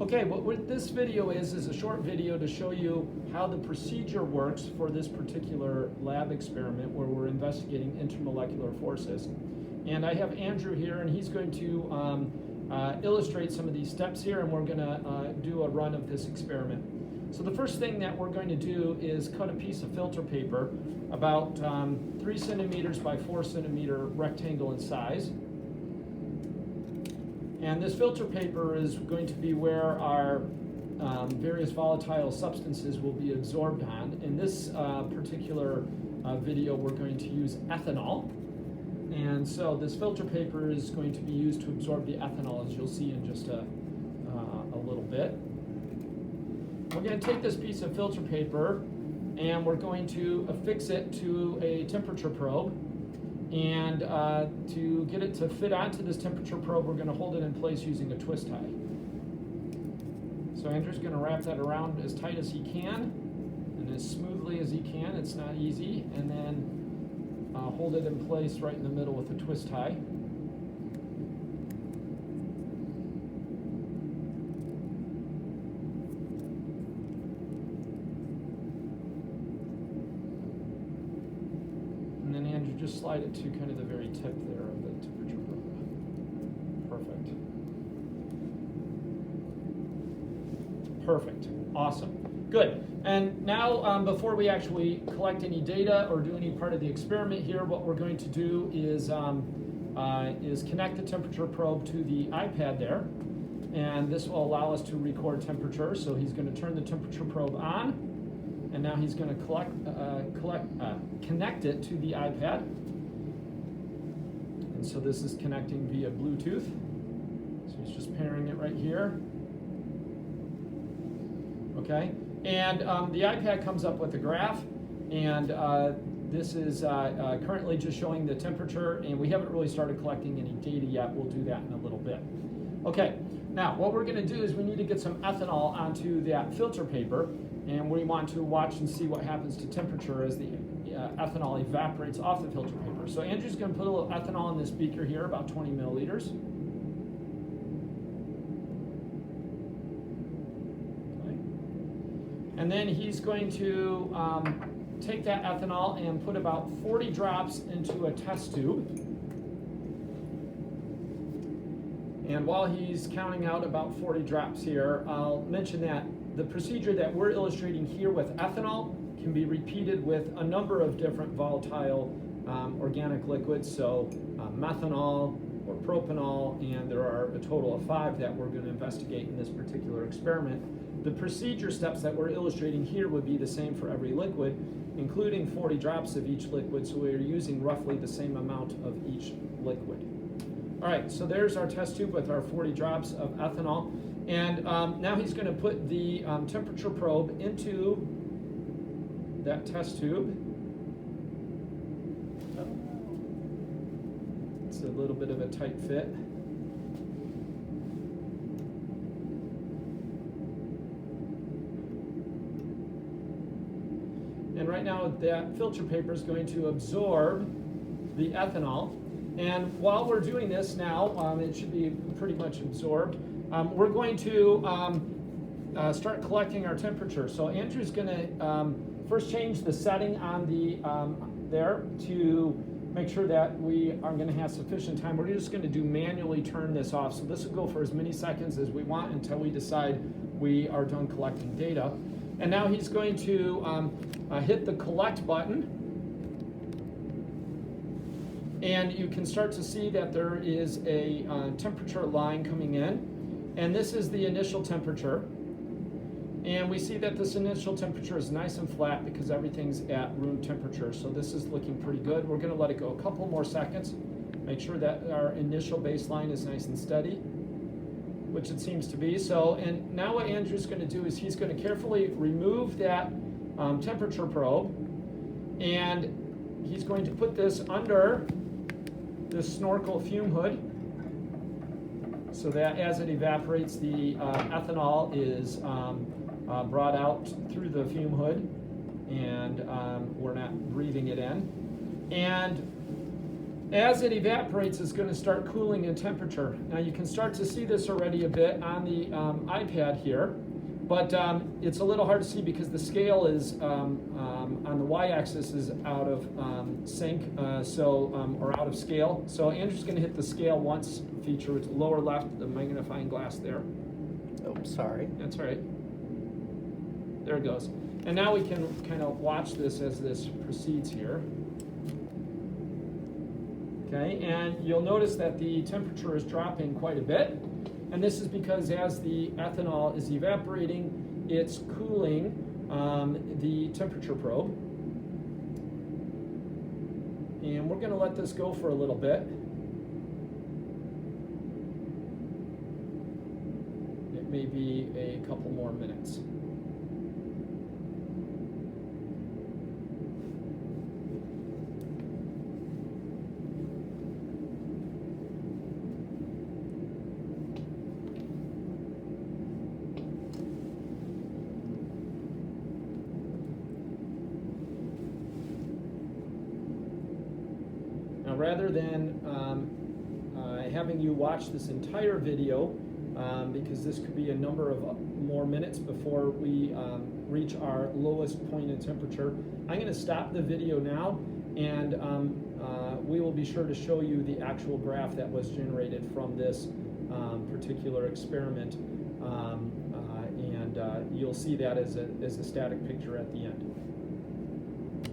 Okay, what this video is a short video to show you how the procedure works for this particular lab experiment where we're investigating intermolecular forces. And I have Andrew here, and he's going to illustrate some of these steps here, and we're going to do a run of this experiment. So the first thing that we're going to do is cut a piece of filter paper about 3 centimeters by 4 centimeter rectangle in size. And this filter paper is going to be where our various volatile substances will be absorbed on. In this particular video, we're going to use ethanol. And so this filter paper is going to be used to absorb the ethanol, as you'll see in just a little bit. We're going to take this piece of filter paper and we're going to affix it to a temperature probe. And to get it to fit onto this temperature probe, we're going to hold it in place using a twist tie. So Andrew's going to wrap that around as tight as he can and as smoothly as he can. It's not easy. And then hold it in place right in the middle with a twist tie. Just slide it to kind of the very tip there of the temperature probe. Perfect. Awesome. Good. And now, before we actually collect any data or do any part of the experiment here, what we're going to do is connect the temperature probe to the iPad there. And this will allow us to record temperature. So he's going to turn the temperature probe on. And now he's going to connect it to the iPad. And so this is connecting via Bluetooth. So he's just pairing it right here. Okay. And the iPad comes up with a graph. And this is currently just showing the temperature. And we haven't really started collecting any data yet. We'll do that in a little bit. Okay. Now, what we're going to do is we need to get some ethanol onto that filter paper. And we want to watch and see what happens to temperature as the ethanol evaporates off the filter paper. So Andrew's going to put a little ethanol in this beaker here, about 20 milliliters. Okay. And then he's going to take that ethanol and put about 40 drops into a test tube. And while he's counting out about 40 drops here, I'll mention that the procedure that we're illustrating here with ethanol can be repeated with a number of different volatile organic liquids, so methanol or propanol, and there are a total of 5 that we're going to investigate in this particular experiment. The procedure steps that we're illustrating here would be the same for every liquid, including 40 drops of each liquid, so we're using roughly the same amount of each liquid. All right, so there's our test tube with our 40 drops of ethanol. And now he's going to put the temperature probe into that test tube. It's a little bit of a tight fit. And right now that filter paper is going to absorb the ethanol. And while we're doing this now, it should be pretty much absorbed. We're going to start collecting our temperature. So Andrew's going to first change the setting on the there to make sure that we are going to have sufficient time. We're just going to manually turn this off. So this will go for as many seconds as we want until we decide we are done collecting data. And now he's going to hit the collect button. And you can start to see that there is a temperature line coming in. And this is the initial temperature. And we see that this initial temperature is nice and flat because everything's at room temperature. So this is looking pretty good. We're going to let it go a couple more seconds. Make sure that our initial baseline is nice and steady, which it seems to be. So, and now what Andrew's going to do is he's going to carefully remove that temperature probe. And he's going to put this under this snorkel fume hood, so that as it evaporates, the ethanol is brought out through the fume hood, and we're not breathing it in. And As it evaporates, it's going to start cooling in temperature. Now you can start to see this already a bit on the iPad here, but it's a little hard to see because the scale is on the y-axis is out of sync, or out of scale. So Andrew's going to hit the scale once feature, it's lower left, the magnifying glass there. Oh, sorry. That's all right. There it goes. And now we can kind of watch this as this proceeds here. Okay, and you'll notice that the temperature is dropping quite a bit. And this is because as the ethanol is evaporating, it's cooling the temperature probe. And we're going to let this go for a little bit. It may be a couple more minutes. Now, rather than having you watch this entire video, because this could be a number of more minutes before we reach our lowest point in temperature, I'm going to stop the video now, and we will be sure to show you the actual graph that was generated from this particular experiment, and you'll see that as a static picture at the end.